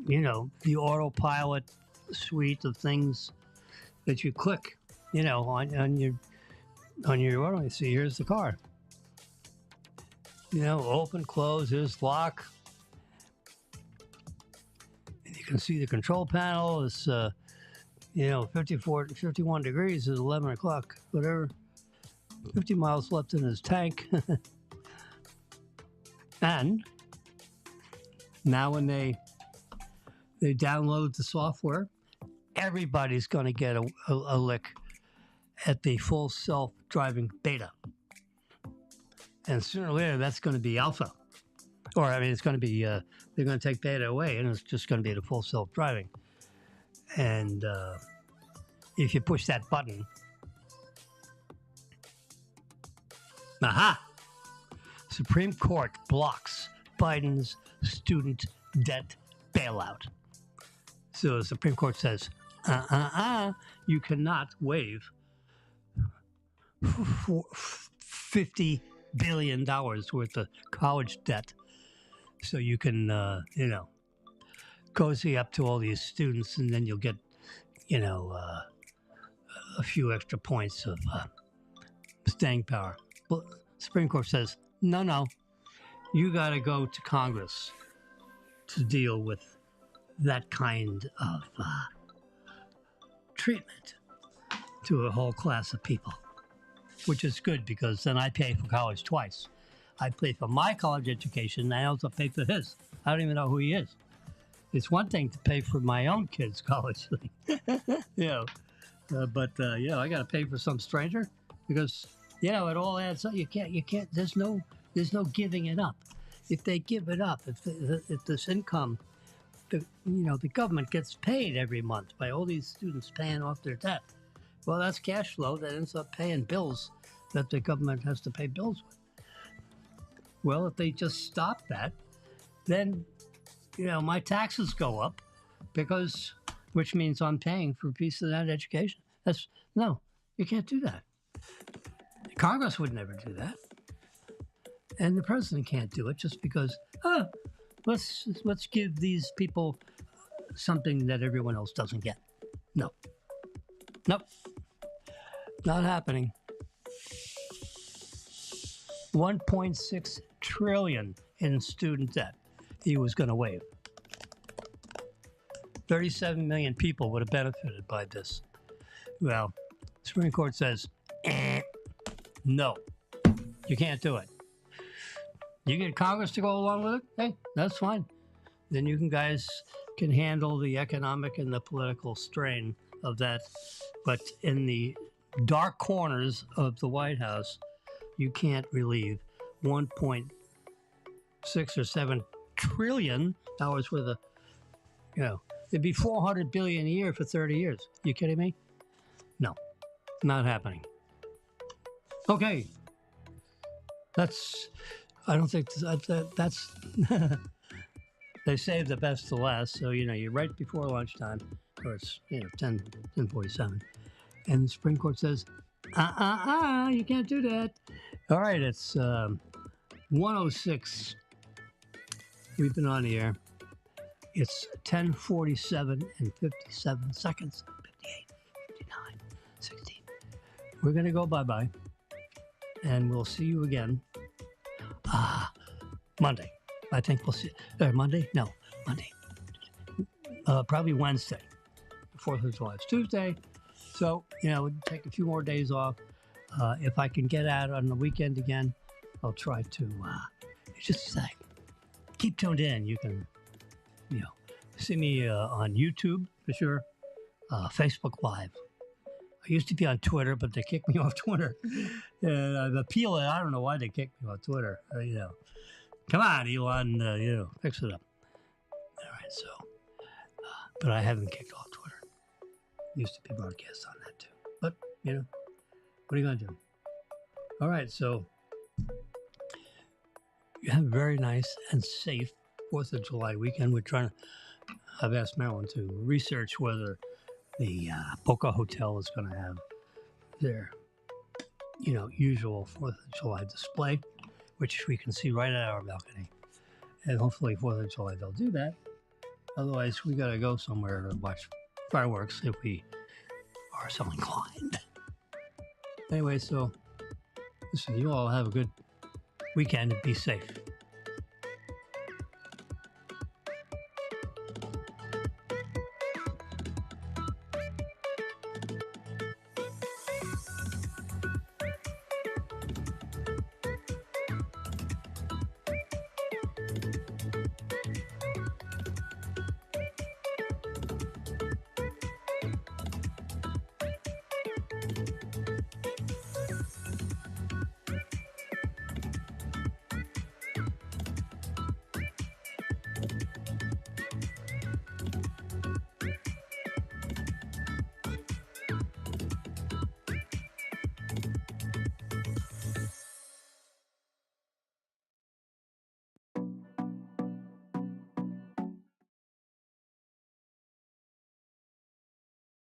Speaker 1: the autopilot suite of things that you click, on your, what do I see? Here's the car. Open, close, here's lock. And you can see the control panel is, 51 degrees is 11 o'clock, whatever. 50 miles left in his tank. And now when they download the software, everybody's going to get a lick at the full self-driving beta. And sooner or later, that's going to be alpha. Or, it's going to be, they're going to take beta away, and it's just going to be the full self-driving. And if you push that button, aha! Supreme Court blocks Biden's student debt bailout. So the Supreme Court says, you cannot waive $50 billion worth of college debt. So you can, cozy up to all these students, and then you'll get, a few extra points of staying power. Well, Supreme Court says, no, you got to go to Congress to deal with that kind of treatment to a whole class of people, which is good, because then I pay for college twice. I pay for my college education, and I also pay for his. I don't even know who he is. It's one thing to pay for my own kids' college thing, but I got to pay for some stranger, because it all adds up. You can't. There's no giving it up. If they give it up, if this income, the government gets paid every month by all these students paying off their debt. Well, that's cash flow that ends up paying bills that the government has to pay bills with. Well, if they just stop that, then my taxes go up, which means I'm paying for a piece of that education. No, you can't do that. Congress would never do that. And the president can't do it just because, let's give these people something that everyone else doesn't get. No. Nope. Not happening. $1.6 trillion in student debt he was going to waive. 37 million people would have benefited by this. Well, the Supreme Court says, no, you can't do it. You get Congress to go along with it? Hey, that's fine. Then you guys can handle the economic and the political strain of that. But in the dark corners of the White House, you can't relieve 1.6 or 7 trillion dollars worth of, it'd be 400 billion a year for 30 years. You kidding me? No, not happening. Okay. I don't think that's, they save the best to last. So, you're right before lunchtime, or it's, 10:47. And the Supreme Court says, you can't do that. All right, it's 1:06. We've been on the air. It's 10:47 and 57 seconds. 58, 59, 60. We're going to go bye-bye. And we'll see you again Monday. I think we'll see. Monday? No, Monday. Probably Wednesday. The 4th of July. It's Tuesday. So, we'll take a few more days off. If I can get out on the weekend again, I'll try to just keep tuned in. You can, see me on YouTube for sure, Facebook Live. I used to be on Twitter, but they kicked me off Twitter. And I've appealed it. I don't know why they kicked me off Twitter. Come on, Elon, fix it up. All right, so, but I haven't kicked off Twitter. Used to be broadcast on that too. But, what are you going to do? All right, so you have a very nice and safe 4th of July weekend. I've asked Marilyn to research whether the Boca Hotel is going to have their, usual 4th of July display, which we can see right at our balcony. And hopefully 4th of July they'll do that. Otherwise, we got to go somewhere to watch fireworks if we are so inclined. Anyway, so listen, you all have a good weekend and be safe.